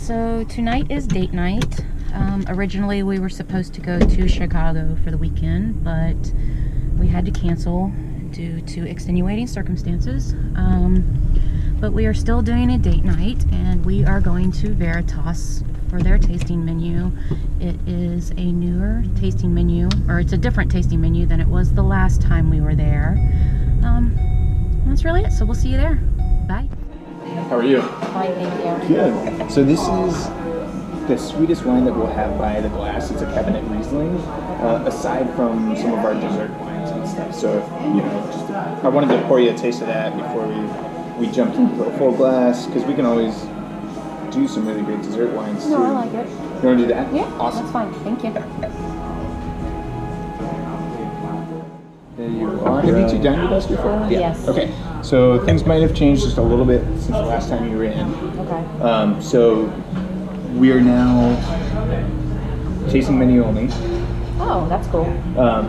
So tonight is date night. Originally we were supposed to go to Chicago for the weekend, but we had to cancel due to extenuating circumstances. But we are still doing a date night, and we are going to Veritas for their tasting menu. It is a newer tasting menu, or it's a different tasting menu than it was the last time we were there. That's really it, so we'll see you there. Bye. How are you? Fine, thank you. Good. So this is the sweetest wine that we'll have by the glass. It's a Cabernet Riesling, aside from some of our dessert wines and stuff. So, you know, just I wanted to pour you a taste of that before we jumped into a full glass, because we can always do some really great dessert wines too. No, I like it. You want to do that? Yeah, awesome. That's fine. Thank you. There you are. Have you two done with us before? Yeah. Yes. Okay. So things might have changed just a little bit since the last time you were in. Okay. So we are now tasting menu only. Oh, that's cool.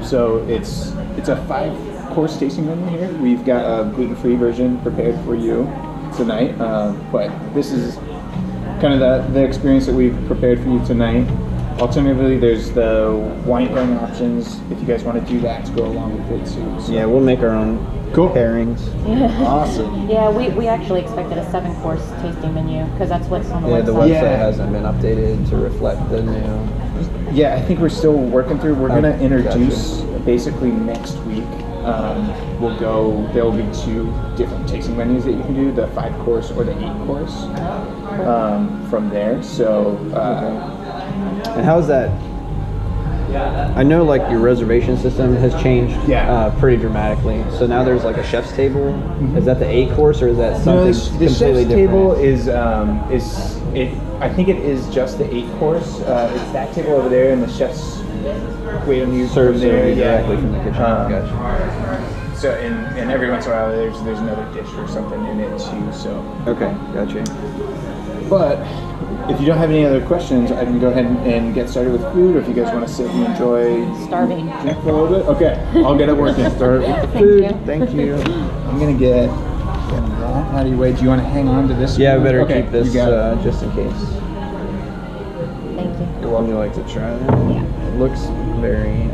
So it's a 5-course tasting menu here. We've got a gluten-free version prepared for you tonight, but this is kind of the experience that we've prepared for you tonight. Alternatively, there's the wine pairing options if you guys want to do that to go along with it too. So. Yeah, we'll make our own pairings. Yeah. Awesome. Yeah, we actually expected a 7-course tasting menu because that's what's on the website. The website hasn't been updated to reflect the new. Yeah, I think we're still working through. We're gonna introduce basically next week. There will be 2 different tasting menus that you can do: the 5-course or the 8-course. From there, so. And how's that? I know like your reservation system has changed pretty dramatically. So now there's like a chef's table. Is that the 8-course or is that something the completely chef's different? table is I think it is just the 8-course. It's that table over there, and the chef's wait on you serves there directly from the kitchen. Gotcha. So and every once in a while there's another dish or something in it too. So okay, gotcha. But if you don't have any other questions, I can go ahead and get started with food, or if you guys want to sit and enjoy Starving. drink for a little bit. Okay, I'll get it working. Start with the food. Thank you. I'm gonna get that out of your way. Do you want to hang on to this? Yeah, one? better Okay, keep this just in case. Thank you. Would you like to try that? Yeah. It looks very.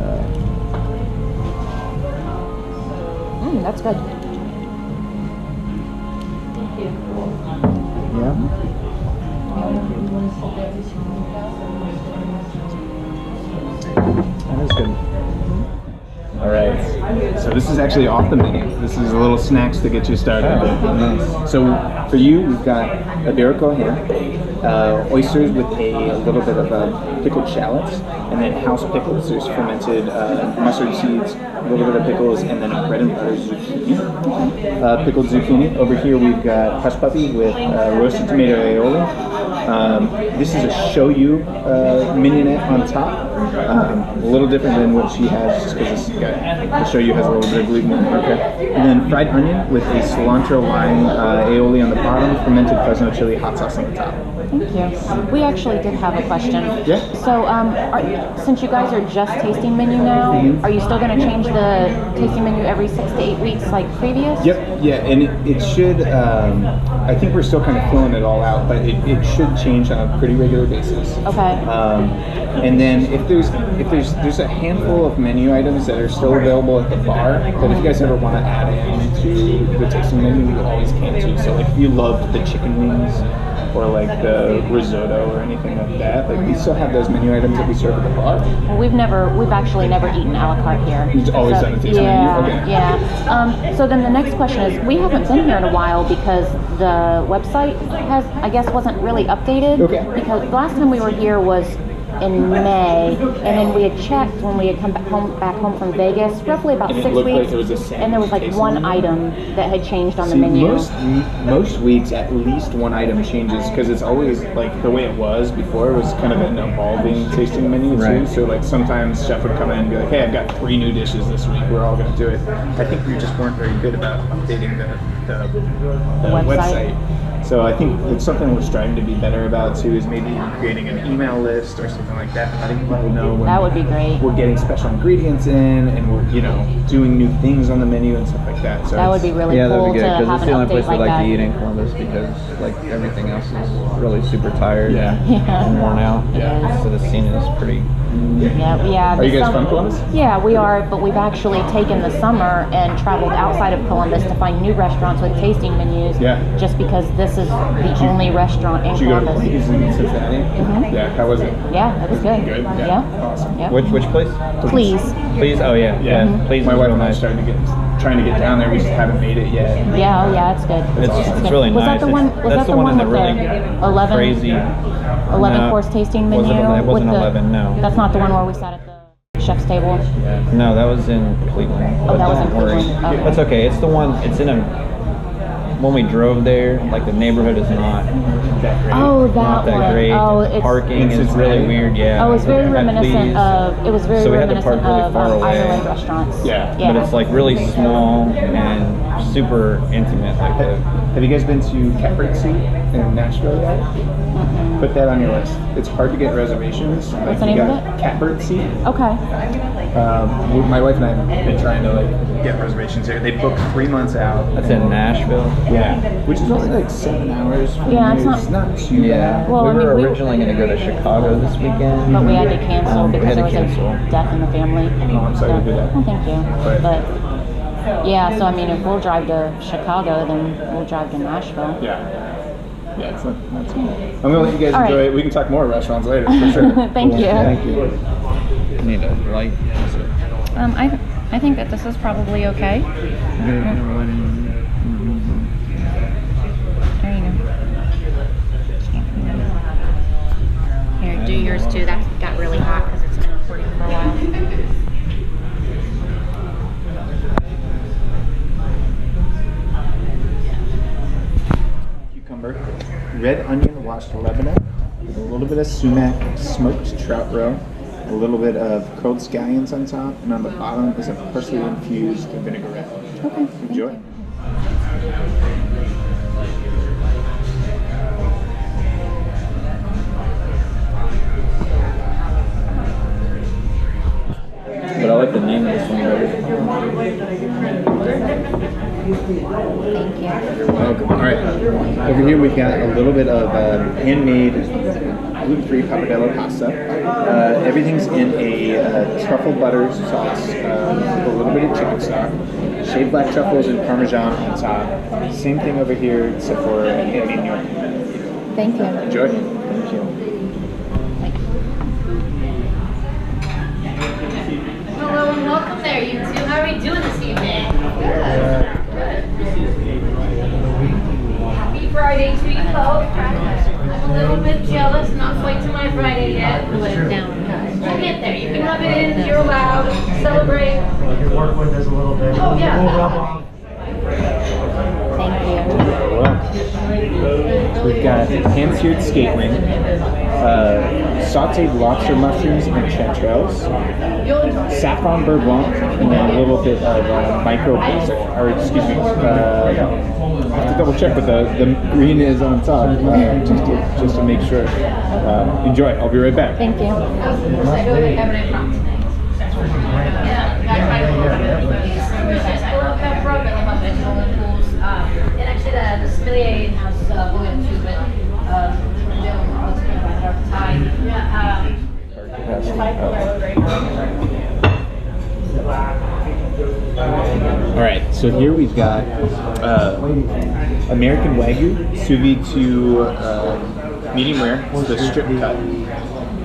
That's good. Yeah. That is good. All right. So this is actually off the menu. This is a little snacks to get you started. Nice. So for you, we've got Iberico here, oysters with a little bit of pickled shallots, and then house pickles. There's fermented mustard seeds, a little bit of pickles, and then a bread and butter zucchini. Pickled zucchini. Over here we've got hush puppy with roasted tomato aioli. This is a shoyu mignonette on top. A little different than what she has, just because the shoyu has a little bit of gluten in it. Okay. And then fried onion with a cilantro lime aioli on the bottom, fermented Fresno chili hot sauce on the top. Thank you. We actually did have a question. Yeah. So, since you guys are just tasting menu now, are you still going to change the tasting menu every 6 to 8 weeks like previous? Yep. Yeah, and it should. I think we're still kind of filling it all out, but it should change on a pretty regular basis. Okay. And then if there's a handful of menu items that are still available at the bar, that if you guys ever want to add in to the tasting menu, we always can too. So like if you loved the chicken wings or like the risotto or anything like that, like we still have those menu items that we serve at the bar. Well, we've actually never eaten a la carte here. You've always done a tasting menu? Okay. Yeah. So then the next question is, we haven't been here in a while because the website wasn't really updated. Okay. Because the last time we were here was in May, and then we had checked when we had come back home from Vegas, roughly about 6 looked weeks, like it was the same and there was like tasting one menu. item that had changed on the menu. Most weeks at least one item changes, because it's always like the way it was before was kind of an evolving tasting menu too. Right. So like sometimes chef would come in and be like, hey, I've got 3 new dishes this week, we're all going to do it. I think we just weren't very good about updating the website. So I think it's something we're striving to be better about too, is maybe creating an email list or something like that, letting people know when That would be great. we're getting special ingredients in, and we're doing new things on the menu and stuff like that. So That would be really Yeah, that'd cool be to good because have it's an the only update place we like like that. to eat in Columbus because like everything else is really super tired Yeah. and worn out. Yeah. So the scene is pretty. Yeah. Are you the guys sum- from Columbus? Yeah, we are, but we've actually taken the summer and traveled outside of Columbus to find new restaurants with tasting menus. Yeah. Just because this is the only restaurant in Did you go to Columbus. Please in Cincinnati? Mhm. Yeah, how was it? Yeah, it was good. Good? Yeah. Awesome. Yep. Which place? Please. Please. Oh yeah. Yeah, Please. my is wife real and I nice. started trying to get down there. We just haven't made it yet. Yeah, oh yeah, it's good. It's good. really was nice. That the one, was That's that the one in the with really 11, crazy. 11 No, course tasting menu? It wasn't with 11. No. That's not the one where we sat at the chef's table? No, that was in Cleveland. Oh, But that was in don't worry. Cleveland. Okay. That's okay. It's the one. It's in a. When we drove there, like the neighborhood is not Oh, that not that one. great. Oh, and it's parking is Cincinnati. really weird. Yeah. Oh, it's very At reminiscent Please. of. It was very So we had to park reminiscent really of far away. Ireland restaurants. Yeah. Yeah. But it's like really small and super intimate. Like the. Have you guys been to Catbird Seat in Nashville yet? Put that on your list. It's hard to get reservations. What's the name of it? Catbird Seat. Okay. My wife and I have been trying to get reservations here. They book 3 months out. That's in Nashville. Yeah, which is only like 7 hours. From Yeah, here. it's not too Yeah. bad. Well, we I mean, were we- originally going to go to Chicago this weekend. But we had to cancel We because had there to was cancel. a death in the family. Oh, I'm sorry to hear that. Oh, thank you. But- But yeah, so I mean, if we'll drive to Chicago, then we'll drive to Nashville. Yeah. Yeah, it's not too bad. I'm gonna let you guys All enjoy right. it. We can talk more restaurants later for sure. Thank you. Thank you. Need a light. I think that this is probably okay. There you go. Here, do yours too. That got really hot because it's been recording for a while. Cucumber, red onion washed Lebanon, with a little bit of sumac smoked trout roe, a little bit of curled scallions on top, and on the bottom is a parsley infused vinaigrette. Okay. Enjoy. But I like the name of this one better. Thank you. You're welcome. All right. Over here we've got a little bit of handmade gluten-free pappardelle pasta. Everything's in a truffle butter sauce with a little bit of chicken stock. Shaved black truffles and parmesan on top. Same thing over here except for handmade gnocchi. Thank you. Enjoy. Thank you. Hello and welcome there, you two. How are we doing this evening? Good. Happy Friday to you both. I'm a little bit jealous, not quite to my Friday yet. But we'll get there. You can rub it in. You're allowed. Celebrate. Your work with us a little bit. Oh, yeah. We'll rub off. Thank you. So we've got pan-seared scateling, sauteed lobster mushrooms and chanterelles, saffron beurre blanc, and then a little bit of micro basil, or excuse me, I have to double check what the green is on top, just to make sure. Enjoy. I'll be right back. Thank you. Yeah. I love pepper. I love vegetable pools. And actually, the sommelier has oil too, but let's talk about our Thai. All right, so here we've got American Wagyu sous vide to medium rare, it's the strip cut.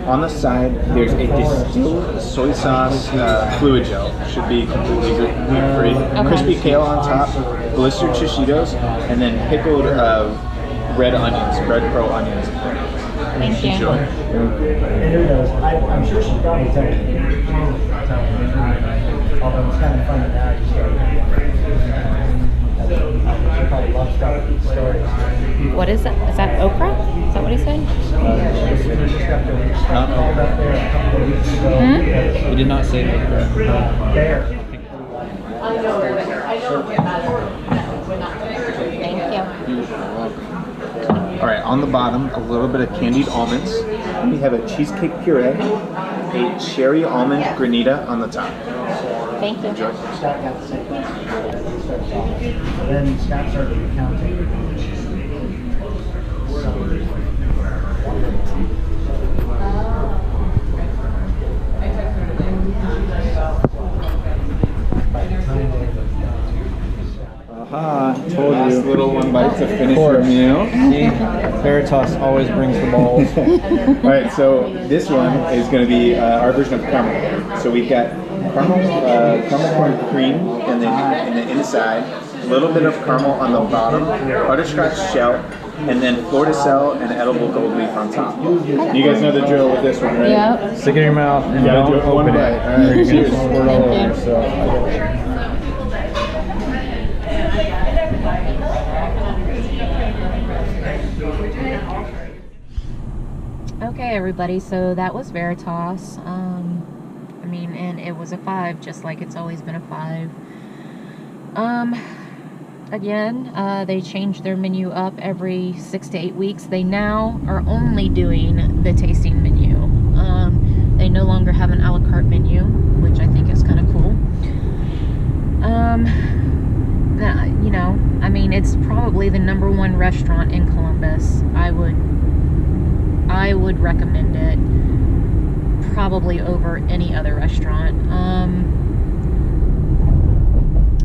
On the side, there's a distilled soy sauce fluid gel. Should be completely gluten-free. Crispy kale on top, blistered shishitos, and then pickled red onions, red pearl onions. Thank you. Enjoy. And who knows? I'm sure she probably told me. Although it's kind of funny now. She probably loves telling stories. What is that? Is that okra? Is that what he said? He did not say that. Thank you. All right, on the bottom, a little bit of candied almonds. We have a cheesecake puree, a cherry almond granita on the top. Thank you. Enjoy. Scott got the same. Then Scott started counting. Aha, told you. Last little one bite to finish Of your course. meal. See, Veritas always brings the balls. All right, so this one is going to be our version of caramel. So we've got caramel corn cream in the inside, a little bit of caramel on the bottom, butterscotch shell, and then Flor-de-Sel and edible gold leaf on top. You guys know the drill with this one, right? Yep. Stick it in your mouth and You gotta don't do it one open bite. it. All right, Or you're cheers. gonna squirt all over yourself. Okay, everybody, so that was Veritas. I mean, and it was a 5, just like it's always been a 5. Again, they change their menu up every 6 to 8 weeks. They now are only doing the tasting menu. They no longer have an a la carte menu, which I think is kind of cool. You know, I mean, it's probably the #1 restaurant in Columbus. I would recommend it probably over any other restaurant.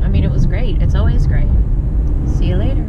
I mean, it was great. It's always great. See you later.